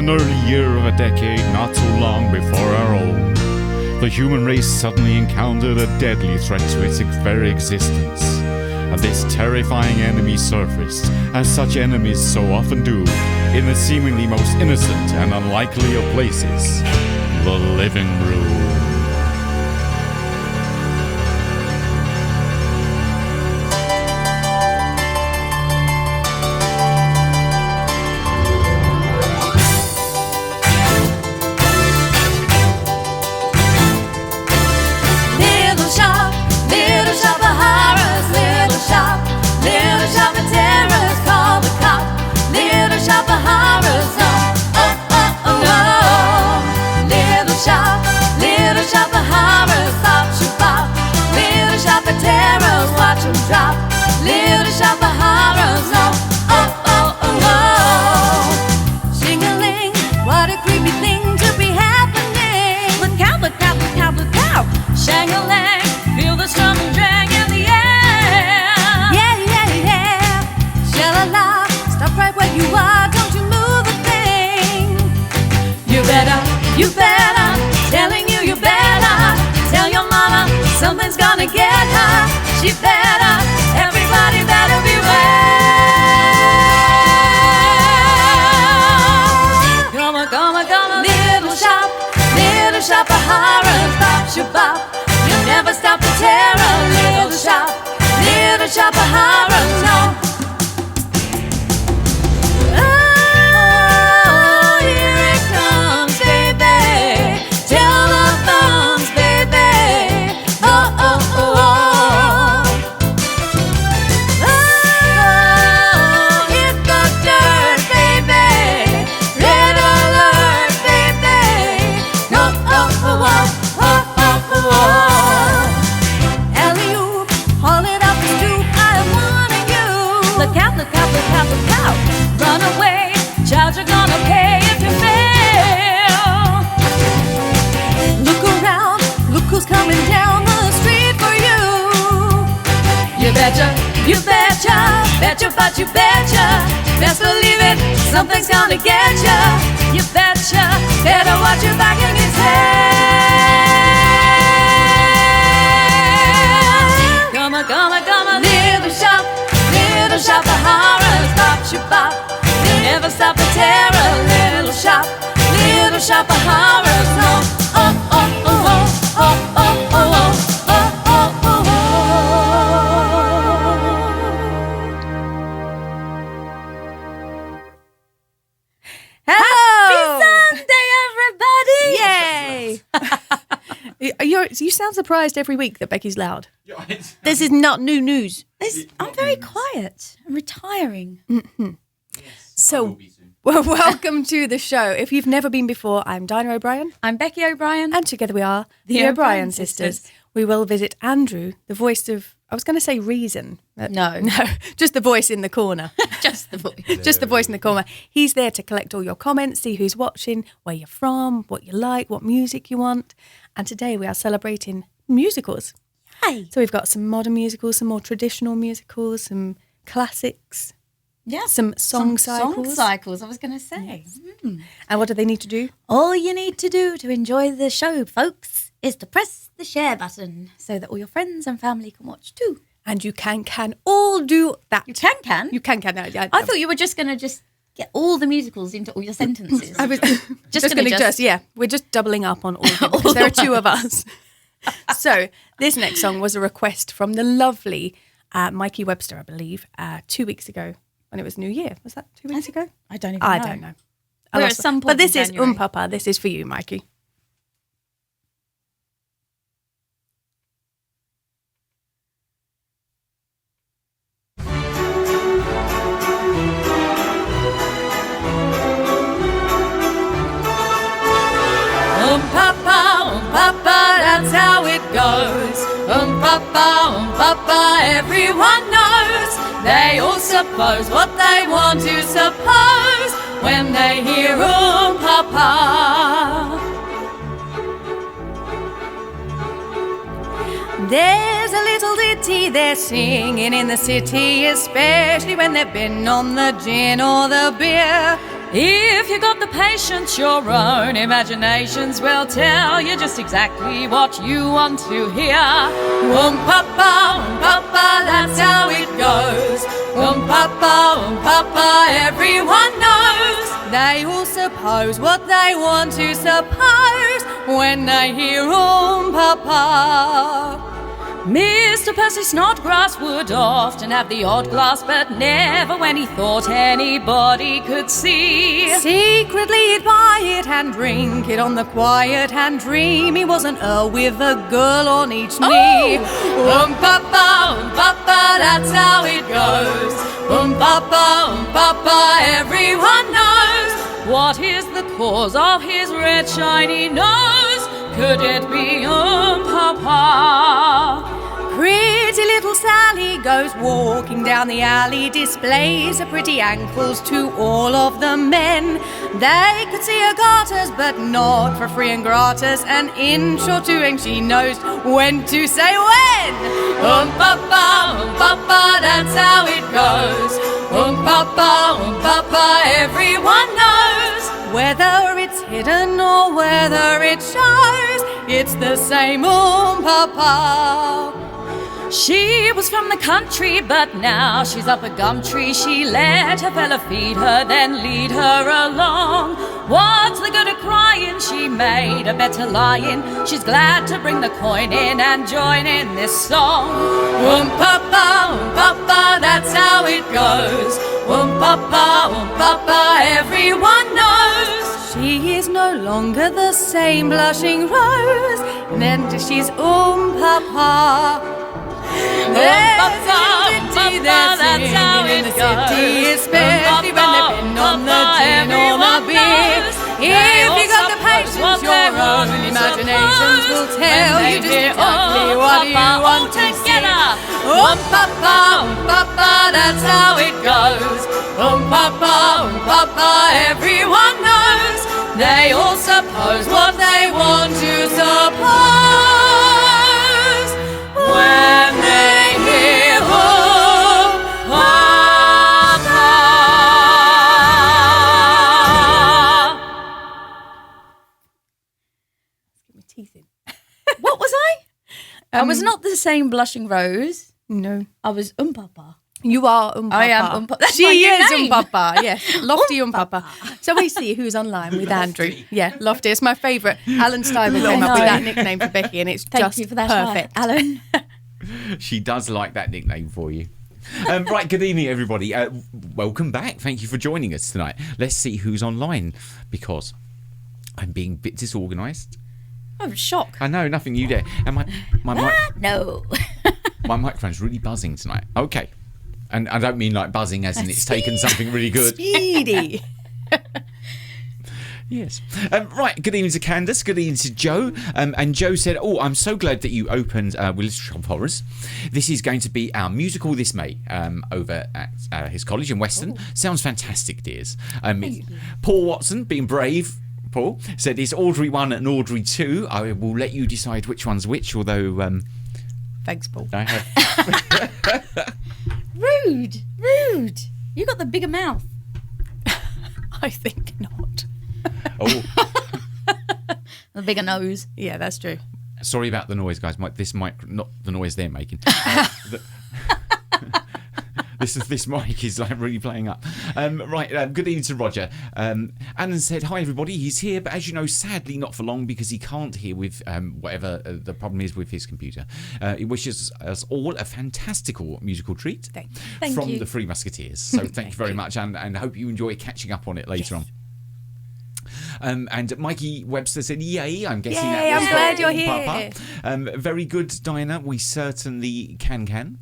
an early year of a decade not so long before our own, the human race suddenly encountered a deadly threat to its very existence. And this terrifying enemy surfaced, as such enemies so often do, in the seemingly most innocent and unlikely of places, the living room. You better, telling you better, tell your mama something's gonna get her. She better, everybody better beware. Come on, little shop of horrors, bop, shabop. You'll never stop the terror, little shop of horrors, no. You betcha, but you betcha, best believe it, something's gonna get ya. You betcha, better watch your back and your tail. Come on, little shop of horrors, bop, shabop. You'll never stop the terror, little shop of horrors, no. Oh, oh, oh, oh, oh, oh, oh, oh. You sound surprised every week that Becky's loud. This is not new news. I'm very quiet. I'm retiring. Mm-hmm. Yes, so, welcome to the show. If you've never been before, I'm Dinah O'Brien. I'm Becky O'Brien. And together we are the O'Brien sisters. We will visit Andrew, the voice of, I was going to say reason. No, just the voice in the corner. Just the voice. Just the voice in the corner. He's there to collect all your comments, see who's watching, where you're from, what you like, what music you want. And today we are celebrating musicals. Yay. So we've got some modern musicals, some more traditional musicals, some classics. Yeah. Some song cycles. Song cycles, I was going to say. Yes. And what do they need to do? All you need to do to enjoy the show, folks, is to press the share button so that all your friends and family can watch too. And you can all do that. You can? You can. I thought you were just going to get all the musicals into all your sentences. I was just going to we're just doubling up on all of them because there are two of us. So this next song was a request from the lovely Mikey Webster, I believe, 2 weeks ago when it was New Year. Was that 2 weeks ago? I don't even know. I don't know. We're at some point But this is January. Oom-Pah-Pah. This is for you, Mikey. Oom-Pah-Pah, that's how it goes. Oom-Pah-Pah, everyone knows. They all suppose what they want to suppose when they hear Oom-Pah-Pah. There's a little ditty they're singing in the city, especially when they've been on the gin or the beer. If you got the patience, your own imaginations will tell you just exactly what you want to hear. Oom-Pah-Pah, Oom-Pah-Pah, that's how it goes. Oom-Pah-Pah, Oom-Pah-Pah, everyone knows. They all suppose what they want to suppose when they hear Oom-Pah-Pah. Mr. Percy Snodgrass would often have the odd glass, but never when he thought anybody could see. Secretly he'd buy it and drink it on the quiet and dream he was an earl with a girl on each knee. Oom-Pah-Pah, Oom-Pah-Pah, that's how it goes. Oom-Pah-Pah, Oom-Pah-Pah, everyone knows. What is the cause of his red shiny nose? Could it be Oom-Pah-Pah? Pretty little Sally goes walking down the alley, displays her pretty ankles to all of the men. They could see her garters, but not for free and gratis. An inch or two, and she knows when to say when. Oom-Pah-Pah, Oom-Pah-Pah, that's how it goes. Oom-Pah-Pah, Oom-Pah-Pah, everyone knows. Whether it's hidden or whether it shows, it's the same Oom-Pah-Pah. She was from the country, but now she's up a gum tree. She let her fella feed her, then lead her along. What's the good of crying? She made a better lying. She's glad to bring the coin in and join in this song. Oom-Pah-Pah, Oom-Pah-Pah, that's how it goes. Oom-Pah-Pah, Oom-Pah-Pah, everyone knows. She is no longer the same blushing rose, and she's Oom-Pah-Pah. There's humidity, there's singing in the city, especially when they've been on the gin or the beer. If you got the patience, your own imaginations will tell you just exactly what you want to see. Oom-Pah-Pah, Oom-Pah-Pah, that's how it goes. Oom-Pah-Pah, Oom-Pah-Pah, everyone knows. They all suppose what they want to suppose when they hear Oom-Pah-Pah. Let's get my teeth in. What was I? I was not the same blushing rose. No. I was Oom-Pah-Pah. You are Oom-Pah-Pah. I am Oom-Pah-Pah. That's She my new is name. Oom-Pah-Pah, yes. Lofty Oom-Pah-Pah. So we see who's online with Andrew. Yeah, Lofty. It's my favourite. Alan Stiebel came up with that nickname for Becky, and it's Thank just you for that, perfect. Alan. She does like that nickname for you. Right, good evening, everybody. Welcome back. Thank you for joining us tonight. Let's see who's online, because I'm being a bit disorganised. I'm shocked. I know, nothing you dare. And my No. my microphone's really buzzing tonight. Okay. And I don't mean like buzzing as in it's taken something really good. Speedy. Yes. Right, good evening to Candace, good evening to Joe. And Joe said, I'm so glad that you opened with Literature of Horrors. This is going to be our musical this May over at his college in Weston. Sounds fantastic, dears. Paul Watson, being brave, Paul, said it's Audrey 1 and Audrey 2. I will let you decide which one's which, although... Thanks, Paul. I have... Rude. You got the bigger mouth. I think not. Oh, The bigger nose. Yeah, that's true. sorry about the noise, guys. This mic, not the noise they're making. This mic is like really playing up. Right, good evening to Roger. Alan said, hi everybody, he's here, but as you know, sadly not for long because he can't hear with whatever the problem is with his computer. He wishes us all a fantastical musical treat from the Three Musketeers. So thank you very much, and hope you enjoy catching up on it later on. And Mikey Webster said, yay, I'm guessing that was I'm glad you're Oom-Pah-Pah. Very good, Dinah. We certainly can. Can.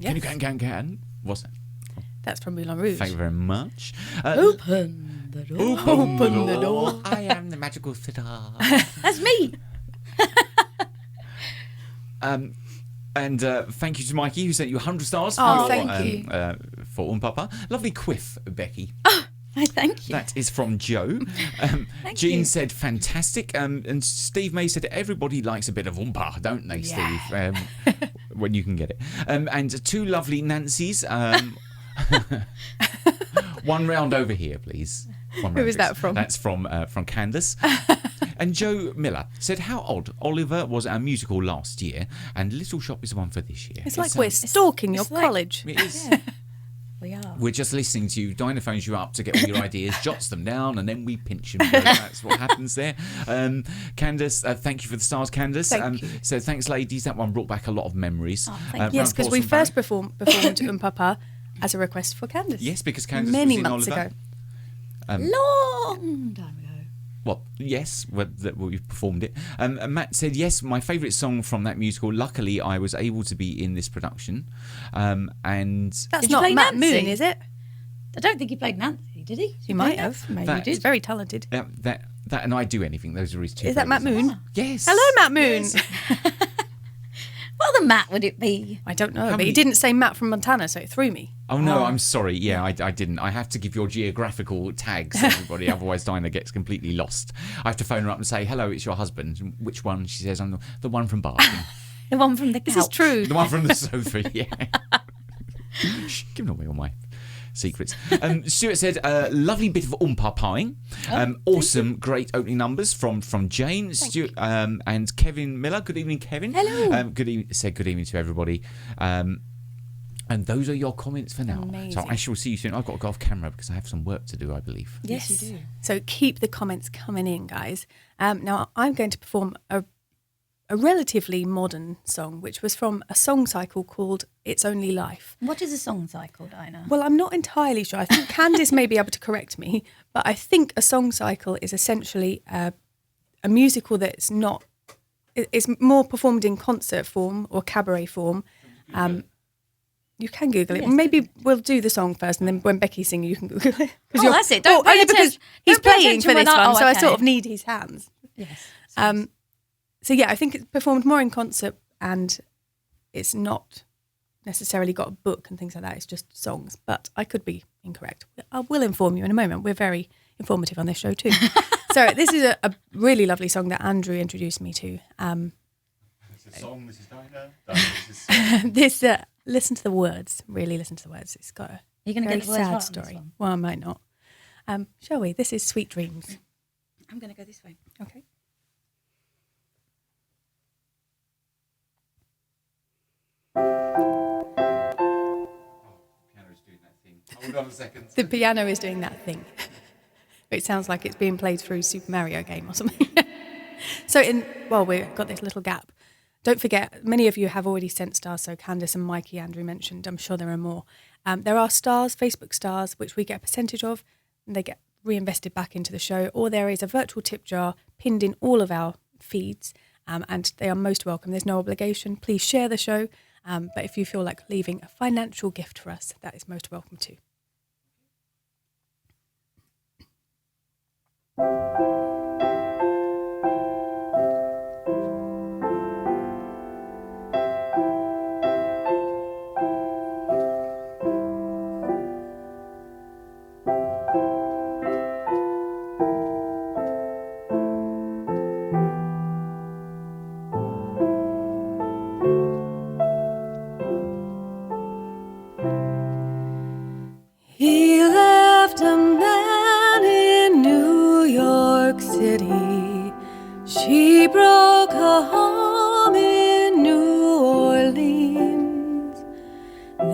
Yes. Can. What's that? That's from Moulin Rouge. Thank you very much. Open the door. Open the door. I am the magical sitar. That's me. And thank you to Mikey who sent you 100 stars thank you. For Oom-Pah-Pah. Lovely quiff, Becky. Thank you. That is from Joe. Jean said fantastic. And Steve May said everybody likes a bit of Oom-Pah, don't they, Steve? When you can get it. And two lovely Nancys. One round over here, please. Who is that from? That's from Candace. And Joe Miller said, how odd. Oliver was our musical last year, and Little Shop is the one for this year. It's like we're stalking your college. It is. Yeah. We are. We're just listening to you. Dinah phones you up to get all your ideas, jots them down, and then we pinch them. That's what happens there. Candace, thank you for the stars, Candace. Thank you. So thanks, ladies. That one brought back a lot of memories. Oh, thank you. Yes, because we first performed Oom-Pah-Pah as a request for Candace. Yes, because Candace many was in months Oliver. ago. Long time ago. Well, yes, we performed it. Matt said, yes, my favourite song from that musical. Luckily, I was able to be in this production. And That's Did you not play Matt Nancy? Moon, is it? I don't think he played Nancy, did he? He might have. Maybe That- he did. Very talented. that and I Do Anything. Those are his two. Is that Matt favourite Moon? songs. Yes. Hello, Matt Moon. Yes. What other Matt would it be? I don't know, How but many- he didn't say Matt from Montana, so it threw me. Oh no, I'm sorry. Yeah, I didn't. I have to give your geographical tags, everybody. Otherwise, Dinah gets completely lost. I have to phone her up and say, "Hello, it's your husband." Which one? She says, "I'm the one from Barking." The one from the couch. This is true. The one from the sofa. Yeah. Shh, giving away all my secrets. Stuart said, "Lovely bit of Oom-Pah-Pahing. Awesome, great opening numbers from Jane, Stuart, and Kevin Miller. Good evening, Kevin. Hello. Good evening to everybody." And those are your comments for now. Amazing. So I shall see you soon. I've got to go off camera because I have some work to do, I believe. Yes, you do. So keep the comments coming in, guys. Now, I'm going to perform a relatively modern song, which was from a song cycle called It's Only Life. What is a song cycle, Dinah? Well, I'm not entirely sure. I think Candice may be able to correct me, but I think a song cycle is essentially a musical that's not... It's more performed in concert form or cabaret form. You can Google it. Yes, Maybe we'll do the song first, and then when Becky's singing, you can Google it. Oh, that's it. Don't pay only attention. because he's Don't pay playing attention for this when I- one, so I okay. sort of need his hands. Yes. So yeah, I think it's performed more in concert, and it's not necessarily got a book and things like that. It's just songs, but I could be incorrect. I will inform you in a moment. We're very informative on this show too. So this is a really lovely song that Andrew introduced me to. It's a song, this is Dinah. This listen to the words. Really listen to the words. It's got a You're going to very get the words right sad on this story. one? Well, I might not. Shall we? This is Sweet Dreams. I'm going to go this way. Okay. Piano's doing that thing. Hold on a second. The piano is doing that thing. It sounds like it's being played through Super Mario game or something. So we've got this little gap. Don't forget, many of you have already sent stars, so Candice and Mikey, Andrew mentioned. I'm sure there are more. There are stars, Facebook stars, which we get a percentage of, and they get reinvested back into the show, or there is a virtual tip jar pinned in all of our feeds, and they are most welcome. There's no obligation. Please share the show, but if you feel like leaving a financial gift for us, that is most welcome too. He left a man in New York City. She broke her home in New Orleans.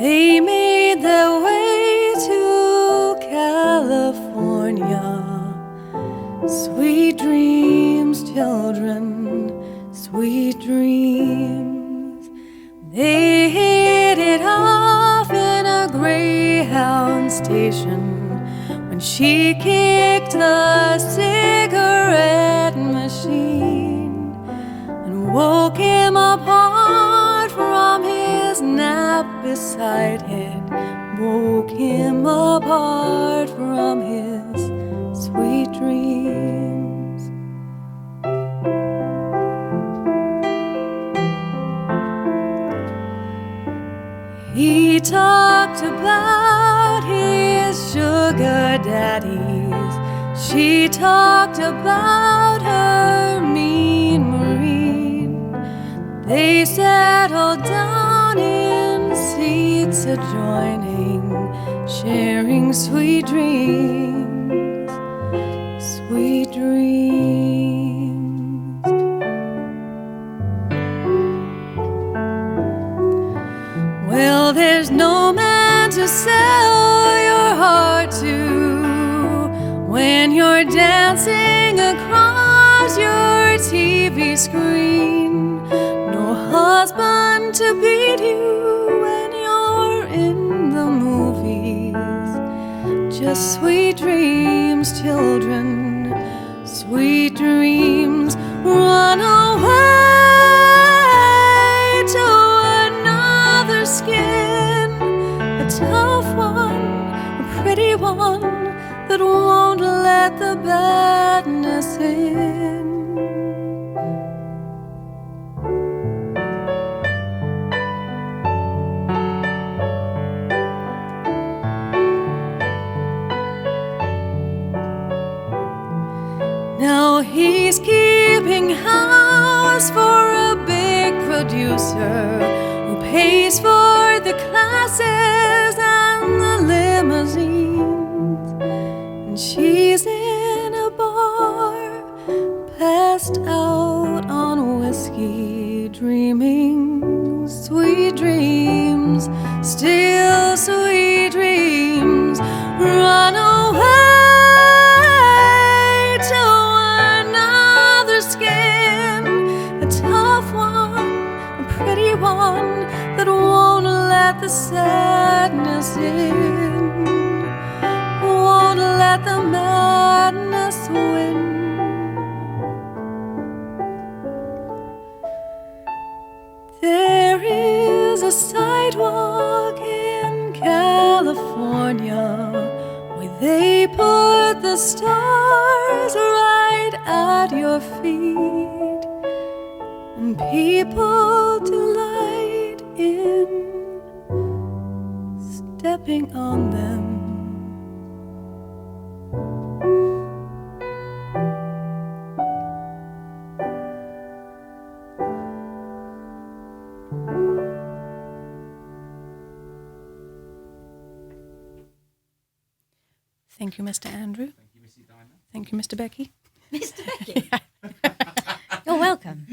They made their way to California. Sweet dreams, children, sweet dreams. They hit it off in a Greyhound station when she kicked the cigarette machine and woke him apart from his nap beside it. Woke him apart from his sweet dreams. He talked about his sugar daddies. She talked about her mean Marine. They settled down in seats adjoining sharing sweet dreams, sweet dreams. Well, there's no man to sell your heart to when you're dancing across your TV screen. No husband to beat you when you're in the movies. Just sweet dreams, children, sweet dreams. Run away to another skin, a tough one, a pretty one that won't let the badness in. Now he's keeping house for a big producer who pays for the classes and the limousines. And she's in a bar, passed out on whiskey, dreaming sweet dreams, still sweet dreams. Run away to another skin, a tough one, a pretty one that won't let the sadness in, won't let the madness win. There is a sidewalk in California where they put the stars right at your feet, and people delight in stepping on them. Thank you, Mr. Andrew. Thank you, Mrs. Dinah. Thank you, Mr. Becky. Mr. Becky. You're welcome.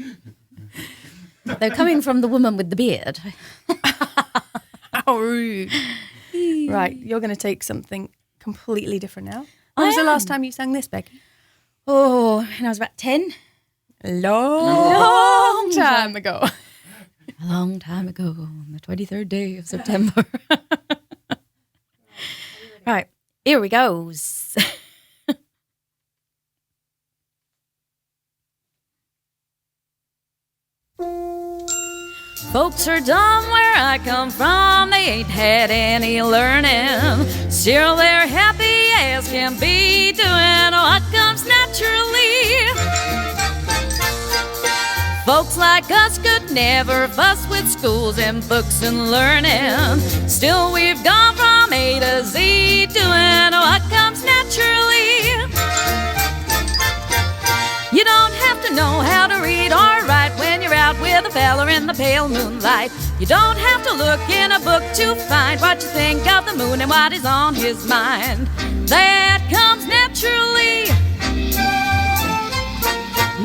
Though coming from the woman with the beard. How rude. Right, you're going to take something completely different now. When was the last time you sang this, Becky? Oh, when I was about 10. A long time ago. A long time ago, on the 23rd day of September. Right, here we goes. Folks are dumb where I come from, they ain't had any learning. Still they're happy as can be, doing what comes naturally. Folks like us could never fuss with schools and books and learning. Still we've gone from A to Z, doing what comes naturally. You don't have to know how to read or write when you're out with a fella in the pale moonlight. You don't have to look in a book to find what you think of the moon and what is on his mind. That comes naturally.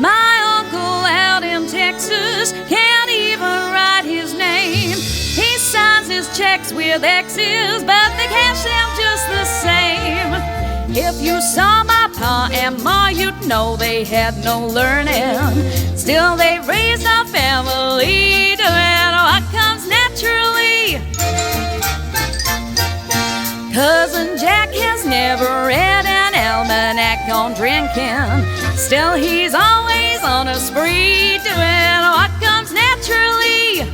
My uncle out in Texas can't even write his name. He signs his checks with X's, but they cash them just the same. If you saw my pa and ma, you'd know they had no learning. Still they raised a family, doing what comes naturally. Cousin Jack has never read an almanac on drinking. Still he's always on a spree, doing what comes naturally.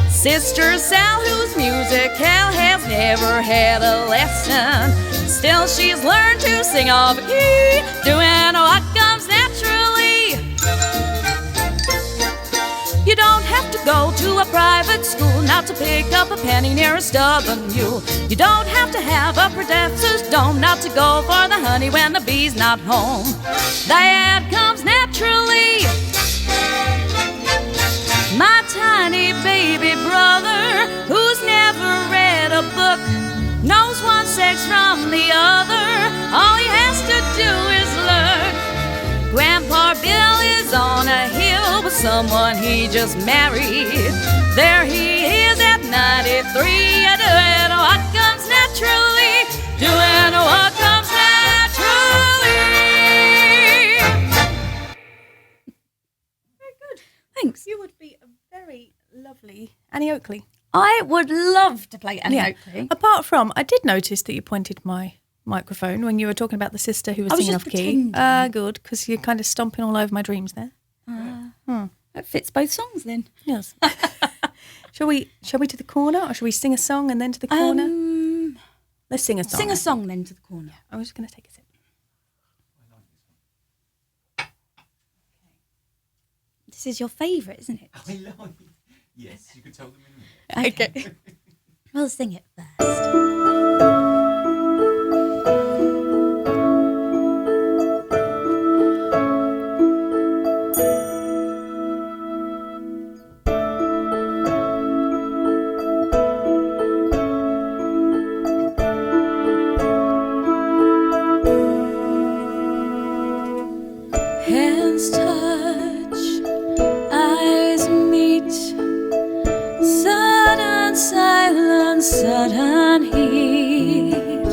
Sister Sal, whose musical has never had a lesson, still she's learned to sing off a key, doing what comes naturally. You don't have to go to a private school not to pick up a penny near a stubborn mule. You don't have to have a professor's dome not to go for the honey when the bee's not home. That comes naturally. My tiny baby brother, who's never read a book, knows one sex from the other. All he has to do is learn. Grandpa Bill is on a hill with someone he just married. There he is at 93, doing what comes naturally, doing what comes naturally. Very good. Thanks. You would be a very lovely Annie Oakley. I would love to play Annie Yeah. Oakley. Apart from, I did notice that you pointed my microphone when you were talking about the sister who was I was singing just off key. pretending. Good, because you're kind of stomping all over my dreams there. That fits both songs then. Yes. Shall we to the corner, or shall we sing a song and then to the corner? Let's sing a song. Sing a song then to the corner. I was just going to take a sip. This is your favourite, isn't it? I love it. Yes, you could tell them in a minute. Okay. We'll sing it first. Hands touch, eyes meet, sudden silence, sudden heat,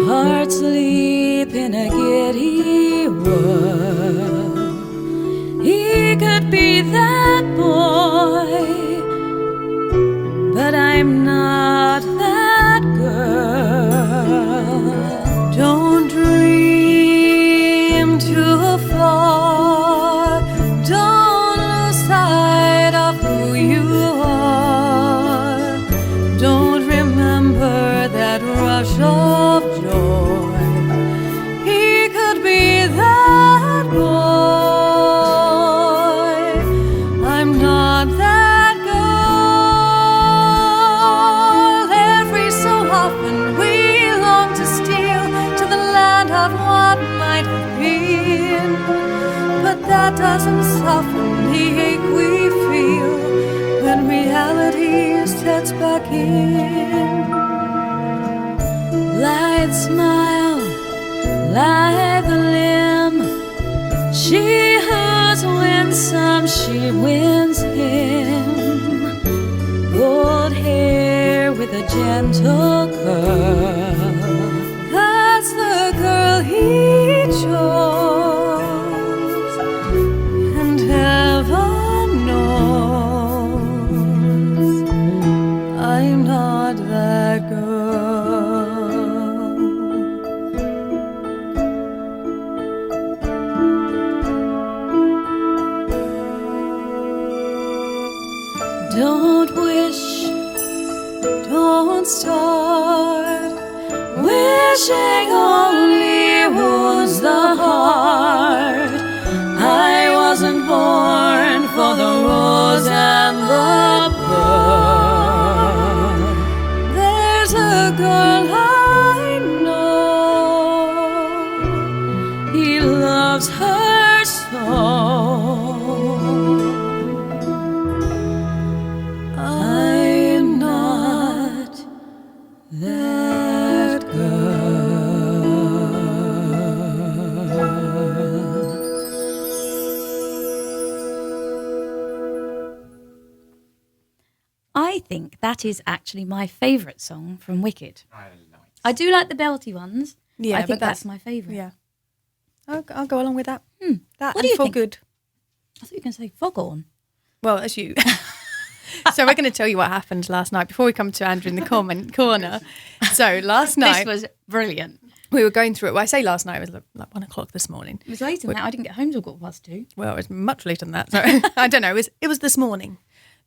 hearts leap in a giddy whirl. He could be that boy, but I'm not that girl. Don't dream too far, don't lose sight of who you are. Don't remember that rush of joy. He could be that boy. I'm not that girl. Every so often we long to steal to the land of what might have been, but that doesn't soften the ache we feel when reality sets back in. Lithe smile, lithe limb, she who's winsome, she wins him. Gold hair with a gentle curl, that's the girl he chose, and heaven knows I'm not that girl. Don't wish, don't start wishing, only wounds the heart. I wasn't born for the rose and the pearl. There's a girl I know, he loves her so. I'm not that girl. I think that is actually my favourite song from Wicked. I like I do like the belty ones. Yeah, I think but that's my favourite. Yeah. I'll go along with that. That What do and you for think? good. I thought you were going to say Foghorn. Well, as you. So we're going to tell you what happened last night before we come to Andrew in the comment corner. So last night This was brilliant. we were going through it. Well, I say last night, it was like 1 o'clock this morning. It was later than that. I didn't get home till 2:15. Well, it was much later than that. So I don't know. It was this morning.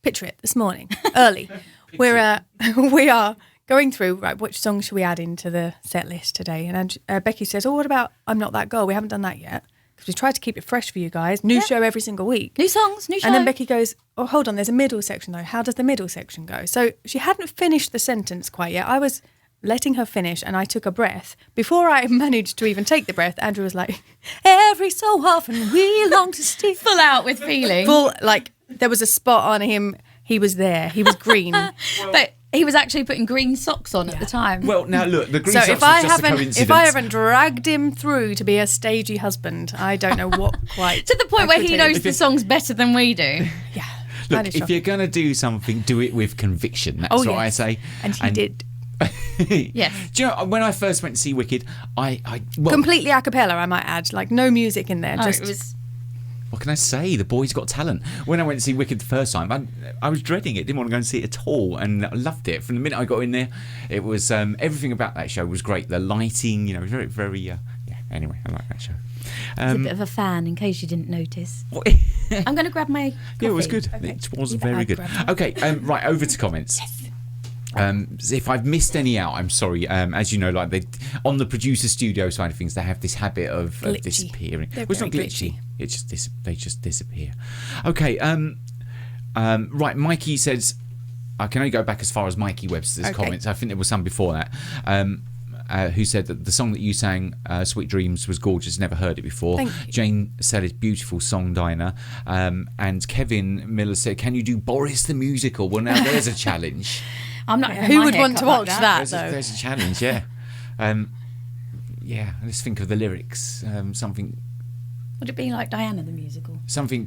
Picture it, this morning, early. We are going through, right, which song should we add into the set list today? And Becky says, oh, what about I'm Not That Girl? We haven't done that yet. Because we tried to keep it fresh for you guys. New show every single week. New songs, new show. And then Becky goes, oh, hold on, there's a middle section though. How does the middle section go? So she hadn't finished the sentence quite yet. I was letting her finish and I took a breath. Before I managed to even take the breath, Andrew was like, every so often we long to steal. full out with feeling. Full, like, there was a spot on him. He was there. He was green. But He was actually putting green socks on at the time. Well, now look, the green So socks if I was just a haven't, coincidence. if I haven't dragged him through to be a stagey husband, I don't know what quite. To the point I where could he do. knows the songs better than we do. Yeah. Look, that is if shocking. you're going to do something, do it with conviction. That's what I yes. say. And he did. Yes. Do you know, when I first went to see Wicked, I Completely a cappella, I might add. Like, no music in there. No, just it was. what can I say? The boy's got talent. When I went to see Wicked the first time, I was dreading it. Didn't want to go and see it at all, and I loved it. From the minute I got in there, it was everything about that show was great. The lighting, very, very. Yeah. Anyway, I like that show. He's a bit of a fan, in case you didn't notice. I'm going to grab my coffee. Yeah, it was good. It was very good. Okay, right, over to comments. If I've missed any out, I'm sorry. As you know, like on the producer studio side of things, they have this habit of disappearing. They're Well, it's not very glitchy. It's just they just disappear. Okay. Right. Mikey says I can only go back as far as Mikey Webster's comments. I think there was some before that. Who said that the song that you sang, Sweet Dreams, was gorgeous, never heard it before. Thank you. Jane said it's beautiful song, Dinah. And Kevin Miller said, can you do Boris the Musical? Well, now there's a challenge. I'm not. Who would want to watch that, though? There's a challenge, yeah. Let's think of the lyrics. Something, Would it be like Diana the musical?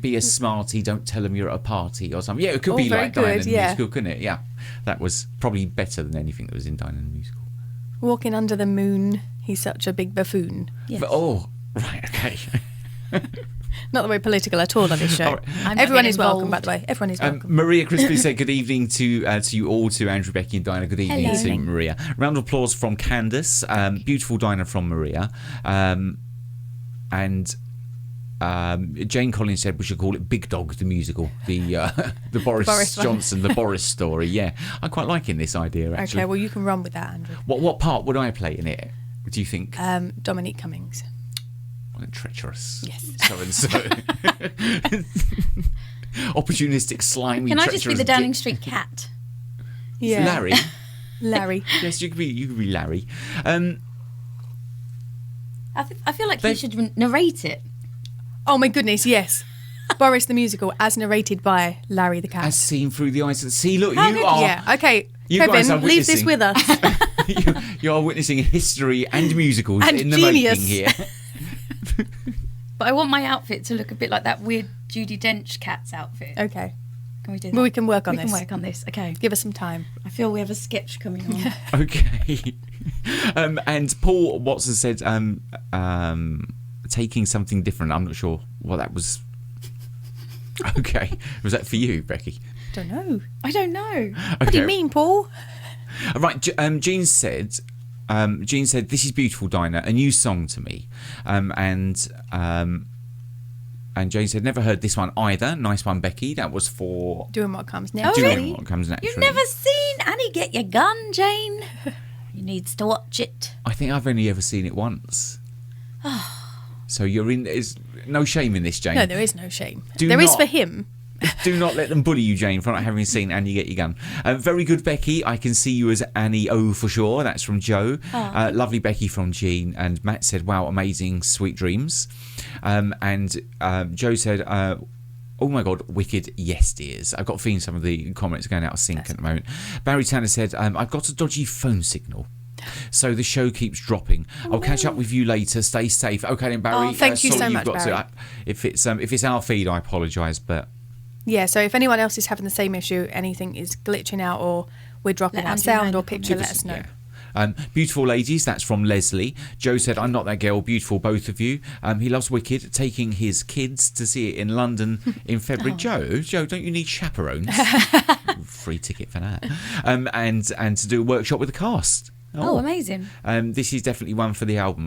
be a smarty, don't tell them you're at a party or something. Yeah, it could be very like Diana good, the yeah. Musical, couldn't it? Yeah, that was probably better than anything that was in Diana the Musical. Walking under the moon, he's such a big buffoon. Yes. But, right, okay. Not that we're political at all on this show. All right. I'm not Everyone getting is welcome, involved. by the way. Everyone is welcome. Maria Crispy said good evening to you all, to Andrew, Becky and Dinah. Good evening Hello. to Maria. Round of applause from Candace. Beautiful Dinah from Maria. And Jane Collins said we should call it Big Dog the Musical. The Boris one. Johnson, the Boris story. Yeah, I'm quite liking this idea, actually. Okay, well, you can run with that, Andrew. What part would I play in it, do you think? Dominique Cummings. Treacherous. Yes. So and so. Opportunistic, slimy, Can I just be treacherous the Downing dick. Street cat? Yeah. Larry? Larry. Yes, you could be Larry. I feel like you should narrate it. Oh, my goodness, yes. Boris the Musical, as narrated by Larry the Cat. As seen through the eyes of the sea. Look, How you good- are. Yeah, okay. You guys are Kevin, leave this witnessing- with us. you are witnessing history and musicals And in the genius. making here. But I want my outfit to look a bit like that weird Judi Dench cat's outfit. Okay. Can we do that? Well, we can work on We this. can work on this. Okay. Give us some time. I feel we have a sketch coming on. Okay. And Paul Watson said taking something different. I'm not sure what that was. Okay. Was that for you, Becky? Don't know. I don't know. What do you mean, Paul? Right. Jean said, this is beautiful, Dinah, a new song to me. And Jane said, never heard this one either. Nice one, Becky. That was for Doing what comes Oh, naturally. Doing What Comes Naturally. You've never seen Annie Get Your Gun, Jane? You needs to watch it. I think I've only ever seen it once. So you're in. There's no shame in this, Jane. No, there is no shame. Do There is not- for him. Do not let them bully you, Jane, for not having seen Annie Get Your Gun. Very good, Becky. I can see you as Annie O for sure. That's from Joe. Lovely Becky from Jean. And Matt said, wow, amazing, sweet dreams. And Joe said, oh my God, wicked, yes, dears. I've got a feeling some of the comments are going out of sync at the moment. Barry Tanner said, I've got a dodgy phone signal. So the show keeps dropping. I'll catch up with you later. Stay safe. Okay, then, Barry. Oh, thank you sorry so you've much, got Barry. if it's our feed, I apologise, but Yeah, so if anyone else is having the same issue, anything is glitching out or we're dropping Let our Andrew know sound in or the picture, comments. let us know. yeah. Beautiful ladies, that's from Leslie. Joe said, I'm not that girl, beautiful both of you. He loves Wicked, taking his kids to see it in London in February. Joe, don't you need chaperones? Free ticket for that. And to do a workshop with the cast. Oh, amazing. This is definitely one for the album.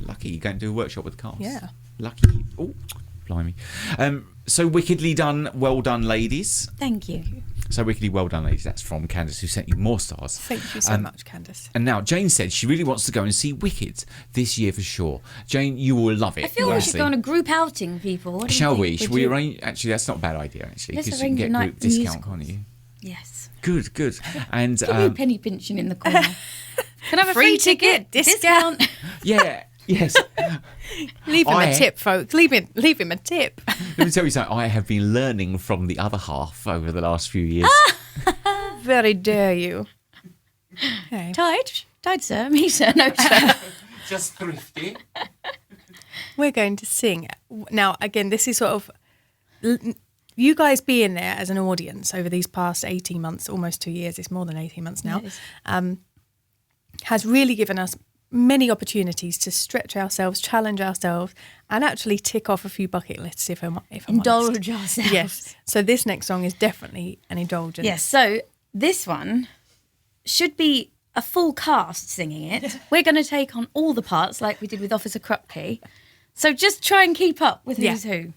Lucky you're going to do a workshop with the cast. Yeah. Lucky. Oh, blimey. So wickedly done, well done, ladies. Thank you. So wickedly well done, ladies. That's from Candace, who sent you more stars. Thank you so much, Candace. And now Jane said she really wants to go and see Wicked this year for sure. Jane, you will love it. I feel we should honestly. go on a group outing, people. What do you Shall think? we? Should Would we you- arrange? Actually, that's not a bad idea. Actually, Let's because you can arrange a get night group for discount, musicals. can't you? Yes. Good. And Give me a penny pinching in the corner. Can I have a Free free ticket? ticket, Discount? yeah, yes. Leave him I- a tip, folks. Leave him a tip. Let me tell you something. I have been learning from the other half over the last few years. very dare you. Okay. Tide, sir. Me, sir. No, sir. Just thrifty. We're going to sing. Now, again, this is sort of you guys being there as an audience over these past 18 months, almost 2 years, it's more than 18 months now, has really given us many opportunities to stretch ourselves, challenge ourselves, and actually tick off a few bucket lists if I'm Indulge honest. ourselves. Yes. So this next song is definitely an indulgence. Yes, so this one should be a full cast singing it. We're going to take on all the parts like we did with Officer Coupl'a. So just try and keep up with who's who.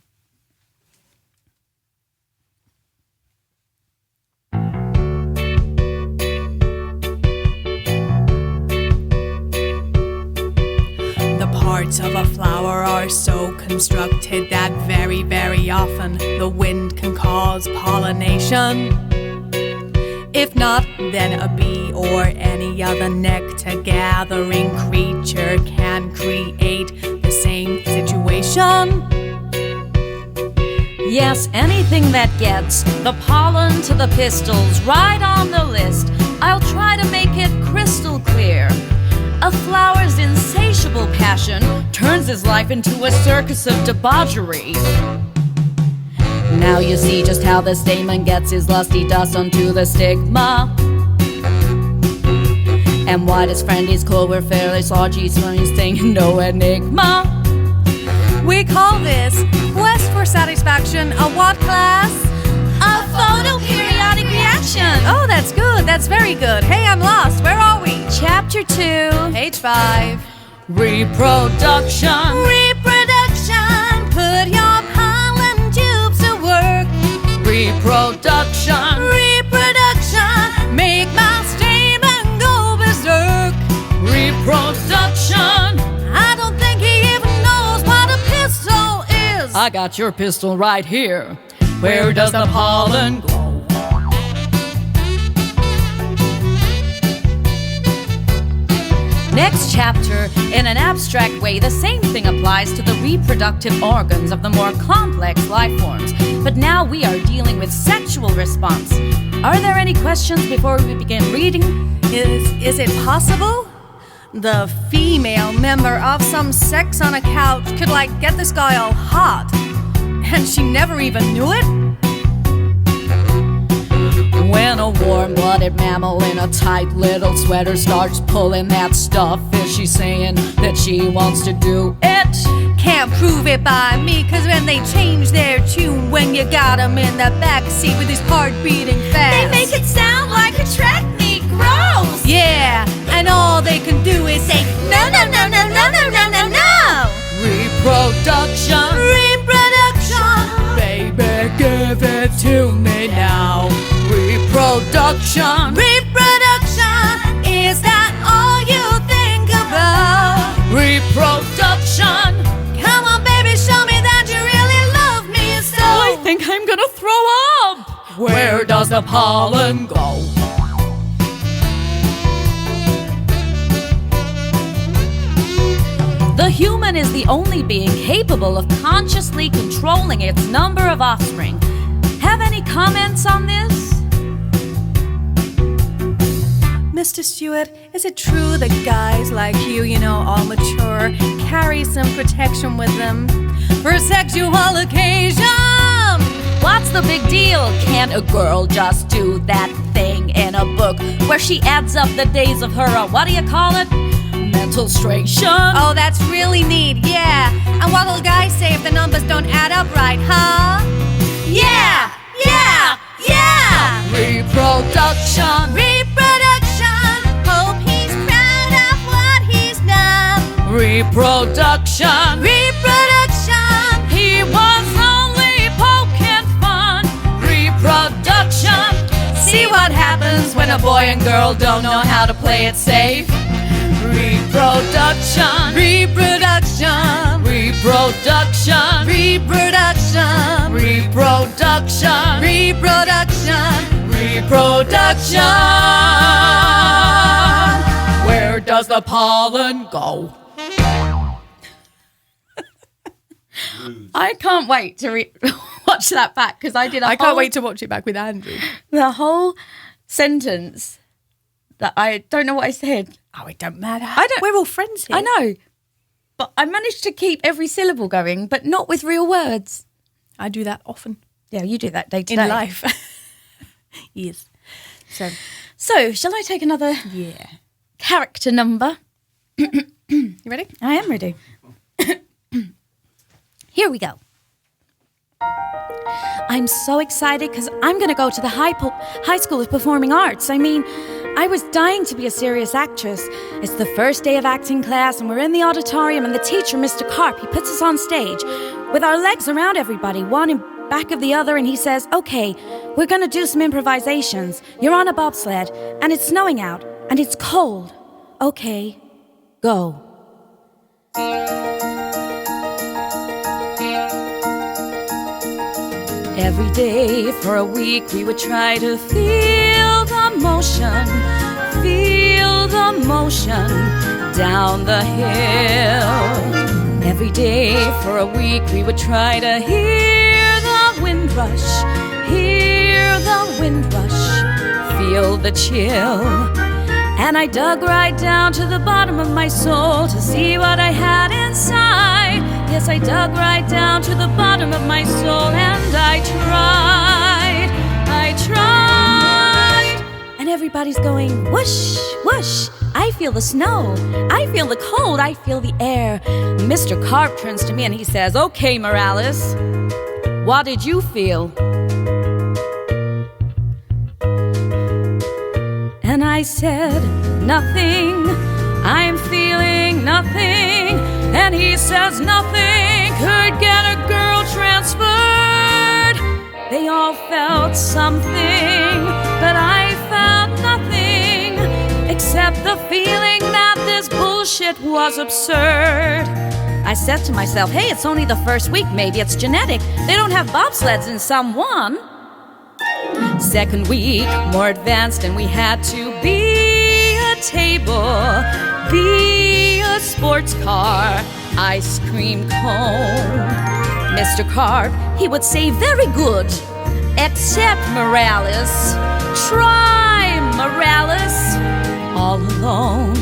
The parts of a flower are so constructed that very, very often the wind can cause pollination. If not, then a bee or any other nectar-gathering creature can create the same situation. Yes, anything that gets the pollen to the pistils right on the list. I'll try to make it crystal clear. A flower's insatiable passion turns his life into a circus of debauchery. Now you see just how the stamen gets his lusty dust onto the stigma. And what his friend is called, we're fairly slodgy, strange thing, no enigma. We call this quest for satisfaction a what class? A photoperiodic reaction. Oh, that's good. That's very good. Hey, I'm lost. Where are we? Chapter 2. Page 5. Reproduction. Reproduction. Put your pollen tubes to work. Reproduction. Reproduction. Make my stamen go berserk. Reproduction. I don't think he even knows what a pistol is. I got your pistol right here. Where does the pollen go? Next chapter, in an abstract way, the same thing applies to the reproductive organs of the more complex life forms. But now we are dealing with sexual response. Are there any questions before we begin reading? Is it possible? The female member of some sex on a couch could, get this guy all hot. And she never even knew it? When a warm-blooded mammal in a tight little sweater starts pulling that stuff, is she saying that she wants to do it? Can't prove it by me, 'cause when they change their tune, when you got 'em in the backseat with his heart beating fast, They make it sound like a track meet. Gross! yeah, and all they can do is say, no, no, no, no, no, no, no, no, no. Reproduction. Reproduction. Baby, give it to me now. Reproduction. Reproduction. Is that all you think about? Reproduction. Come on, baby, show me that you really love me so. I think I'm gonna throw up. Where does the pollen go? The human is the only being capable of consciously controlling its number of offspring. Have any comments on this? Mr. Stewart, is it true that guys like you, all mature, carry some protection with them for sexual occasion? What's the big deal? Can't a girl just do that thing in a book where she adds up the days of her, what do you call it? Menstruation. Oh, that's really neat, yeah. And what'll guys say if the numbers don't add up right, huh? Yeah, yeah, yeah. Reproduction. Reproduction. Hope he's proud of what he's done. Reproduction. Reproduction. He was only poking fun. Reproduction. See what happens when a boy and girl don't know how to play it safe. Reproduction. Reproduction. Reproduction. Reproduction. Reproduction. Reproduction. Reproduction. Where does the pollen go? I can't wait to watch that back because I did I can't wait to watch it back with Andrew. The whole sentence that I don't know what I said. Oh, it don't matter. I don't- We're all friends here. I know. But I managed to keep every syllable going, but not with real words. I do that often Yeah, you do that day to in day. life. Yes. So, shall I take another character number? You ready? I am ready. Here we go. I'm so excited because I'm going to go to the high school of performing arts. I mean, I was dying to be a serious actress. It's the first day of acting class, and we're in the auditorium, and the teacher, Mr. Karp, he puts us on stage with our legs around everybody, one in back of the other, and he says, okay, we're going to do some improvisations. You're on a bobsled, and it's snowing out, and it's cold. Okay, go. Every day for a week we would try to feel the motion down the hill. Every day for a week we would try to hear the wind rush, feel the chill. And I dug right down to the bottom of my soul to see what I had inside. Yes, I dug right down to the bottom of my soul, and I tried. And everybody's going, whoosh, whoosh. I feel the snow. I feel the cold. I feel the air. Mr. Karp turns to me and he says, okay, Morales, what did you feel? And I said, nothing, I'm feeling nothing. And he says, nothing could get a girl transferred. They all felt something, but I felt nothing, except the feeling that this bullshit was absurd. I said to myself, hey, it's only the first week, maybe it's genetic. They don't have bobsleds in someone. Second week, more advanced, and we had to be a table, be a sports car, ice cream cone. Mr. Karp, he would say, very good, except Morales. Try Morales, all alone.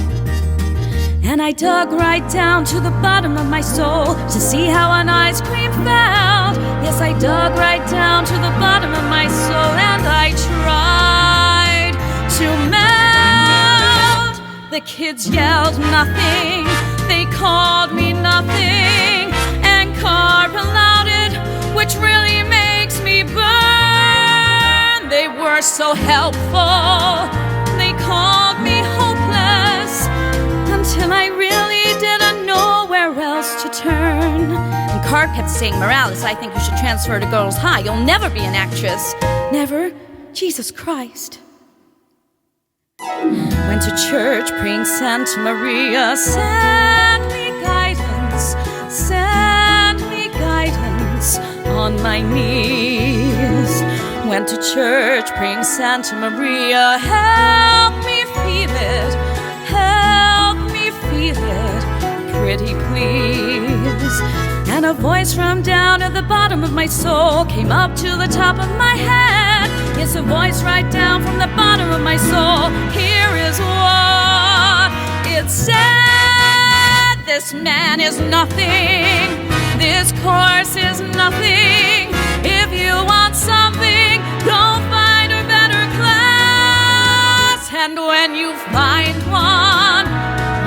And I dug right down to the bottom of my soul to see how an ice cream felt. Yes, I dug right down to the bottom of my soul, and I tried to melt. The kids yelled nothing, they called me nothing, and Karp allowed it, which really makes me burn. They were so helpful, they called me hopeless, until I really didn't know where else to turn. And Karp kept saying, Morales, I think you should transfer to Girls High. You'll never be an actress. Never? Jesus Christ. Went to church praying Santa Maria, send me guidance on my knees. Went to church praying Santa Maria, help me feel it, pretty please. And a voice from down at the bottom of my soul came up to the top of my head. Yes, a voice right down from the bottom of my soul. Here is what it said. This man is nothing, this course is nothing. If you want something, go find a better class. And when you find one,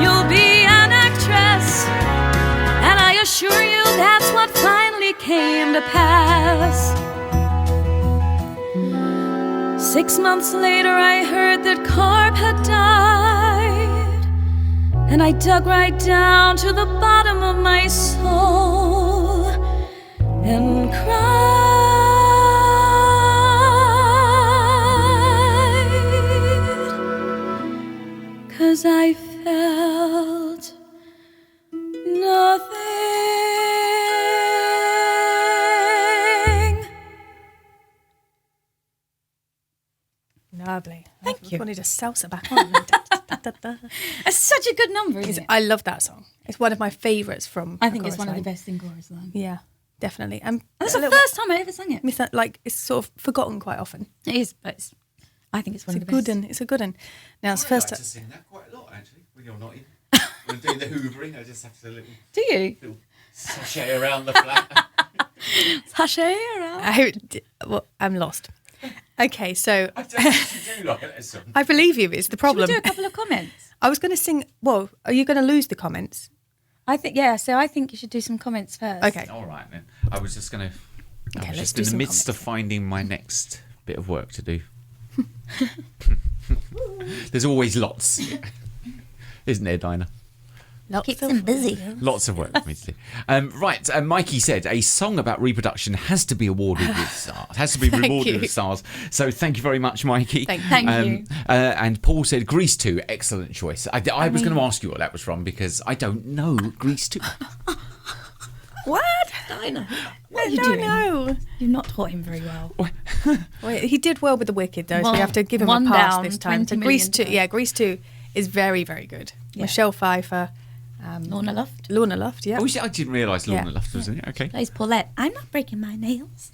you'll be an actress. And I assure you that's what finally came to pass. 6 months later I heard that Karp had died, and I dug right down to the bottom of my soul and cried, 'cause I felt nothing. Lovely. Thank you. I wanted to salsa back on. It's such a good number, isn't it? I love that song. It's one of my favourites from. I think it's Chorus one of the Line. best in Chorus Line. Yeah, definitely. That's the first time I ever sang it. Like it's sort of forgotten quite often. It is, but I think it's one It's of a the good best. one. It's a good one. Now it's I first. like to sing that quite a lot, actually, when you're not in. When I'm doing the hoovering, I just have to Do you? little sashay around the flat. Sashay around. I'm lost. Okay, so I don't actually do like that song. I believe you. It's the Should we problem. do a couple of comments? I was going to sing. Well, are you going to lose the comments? I think, yeah, so I think you should do some comments first. Okay. All right, then. I was just going to... I was let's just do in the some midst of comments. finding my next bit of work to do. There's always lots. Isn't there, Dinah? Keeps them busy. Lots of work for me to do. Right, Mikey said a song about reproduction has to be awarded with stars. Has to be rewarded you. with stars. So thank you very much, Mikey. Thank you. And Paul said Grease 2, excellent choice. I was going to ask you what that was from because I don't know Grease 2. What? Dinah, I what are you don't doing? know. You've not taught him very well. Well, he did well with the Wicked, though, so Well, we have to give him one a pass down, this time. 20 But Grease million 2, yeah, Grease 2 is very, very good. Yeah. Michelle Pfeiffer, Lorna Loft Lorna Loft, yeah. Oh, I didn't realise Lorna Yeah. Luft was in it. Okay. plays Paulette. I'm not breaking my nails.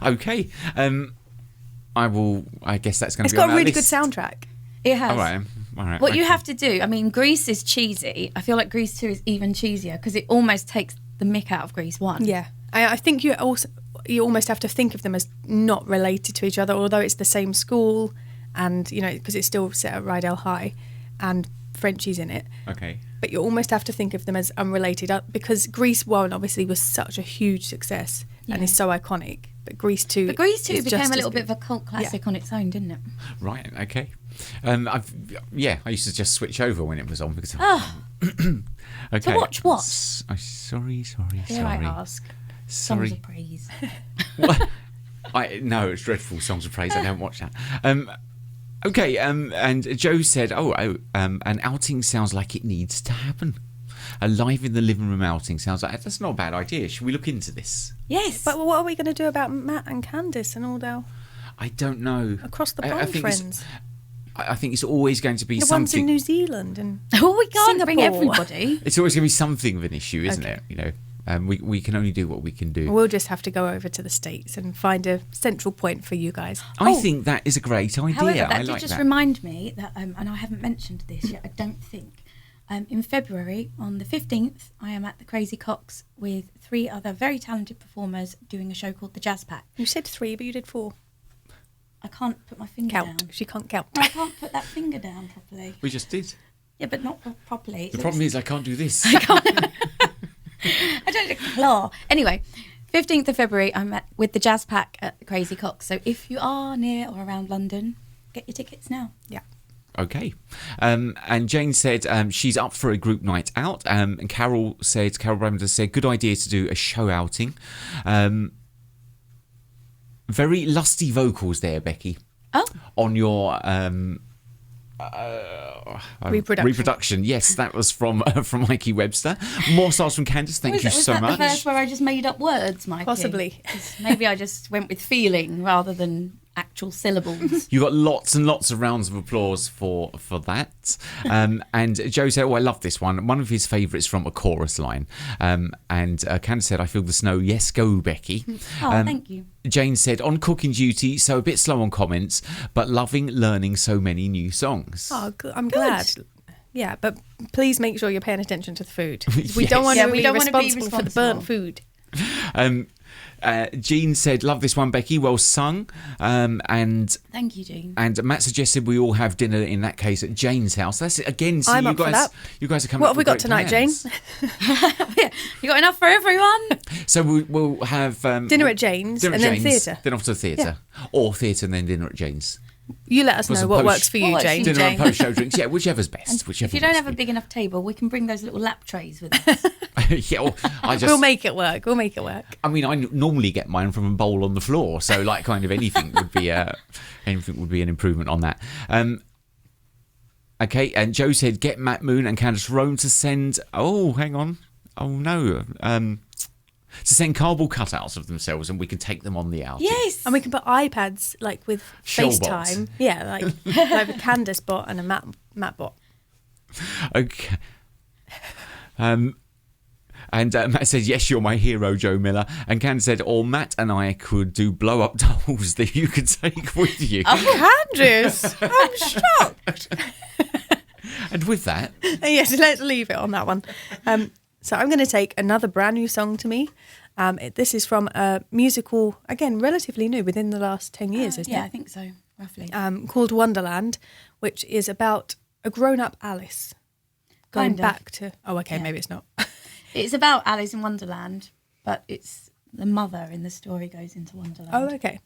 Okay. I guess that's going It's to be got on a our really list. good soundtrack. It has. All right. All right. What you okay. have to do, I mean, Grease is cheesy. I feel like Grease 2 is even cheesier because it almost takes the mick out of Grease 1. Yeah. I think you almost have to think of them as not related to each other, although it's the same school and, because it's still set at Rydell High and Frenchie's in it. Okay. But you almost have to think of them as unrelated because Grease 1 obviously was such a huge success and is so iconic. But Grease 2 But Grease 2 is became just a little as bit of good. a cult classic on its own, didn't it? Right. Okay. I used to just switch over when it was on because. Okay. To watch what? Sorry. Dare I ask? Sorry. Songs of Praise. What? No, it's dreadful. Songs of Praise. I don't watch that. Okay. And Joe said, an outing sounds like it needs to happen. A live in the living room outing sounds like that's not a bad idea. Should we look into this? Yes. But what are we going to do about Matt and Candice and all their I don't know. across the I pond think friends? I think it's always going to be The ones in something. New Zealand and Oh, we can't bring Singapore. everybody. It's always going to be something of an issue, isn't Okay. it? We can only do what we can do. we'll just have to go over to the States and find a central point for you guys. I think that is a great idea. However, that I did like just that. remind me that, and I haven't mentioned this yet, I don't think. In February, on the 15th, I am at the Crazy Cocks with 3 other very talented performers doing a show called The Jazz Pack. You said 3, but you did 4. I can't put my finger Count. down. She can't count. I can't put that finger down properly. We just did. Yeah, but not properly. The problem is I can't do this. I don't claw. Anyway, 15th of February, I'm with the Jazz Pack at the Crazy Cocks. So if you are near or around London, get your tickets now. Yeah. Okay. And Jane said she's up for a group night out. And Carol Bramder said, good idea to do a show outing. Very lusty vocals there, Becky. Oh. On your Reproduction. Yes, that was from Mikey Webster. More stars from Candice. Thank you Was so that much. the verse where I just made up words, Mikey? Possibly. 'Cause maybe I just went with feeling rather than actual syllables. You got lots and lots of rounds of applause for that. And Joe said, I love this one. One of his favourites from a chorus line. And Candice said, I feel the snow. Yes, go, Becky. Oh, thank you. Jane said, on cooking duty, so a bit slow on comments, but loving learning so many new songs. Oh, I'm glad. Yeah, but please make sure you're paying attention to the food. We Yes. don't want Yeah, to we be don't wanna be responsible for the burnt food. Jean said, love this one, Becky. Well sung. And Thank you, Jean. Matt suggested we all have dinner in that case at Jane's house. That's it again. So I'm you up for guys, that. you guys are coming. What up have we with got great tonight, plans. Jane? You got enough for everyone? So we'll have Dinner at Jane's dinner and at then Jane's, theatre. then off to the theatre, or theatre and then dinner at Jane's. You let us For know some what post- works for you, What works for Jane. you? Dinner and Jane. post-show drinks. Yeah, whichever's best. Whichever. If you don't works have a for big enough table, we can bring those little lap trays with us. you. Yeah, well, I just. We'll make it work. We'll make it work. I mean, I normally get mine from a bowl on the floor, so like kind of anything would be an improvement on that. Okay, and Joe said get Matt Moon and Candice Roan to send. Oh, hang on. Oh no. To send cardboard cutouts of themselves, and we can take them on the outing. Yes. And we can put iPads like with Shellbots. FaceTime. Yeah, like a Candice bot and a Matt bot. Okay. And Matt said, yes, you're my hero, Joe Miller. And Candace said, or Matt and I could do blow-up dolls that you could take with you. Oh, Candace, I'm shocked. And with that... Yes, let's leave it on that one. So I'm going to take another brand new song to me. This is from a musical, again, relatively new, within the last 10 years, isn't it? Yeah, I think so, roughly. Called Wonderland, which is about a grown-up Alice going back to... Oh, okay, maybe it's not. It's about Alice in Wonderland, but it's the mother in the story goes into Wonderland. Oh, okay.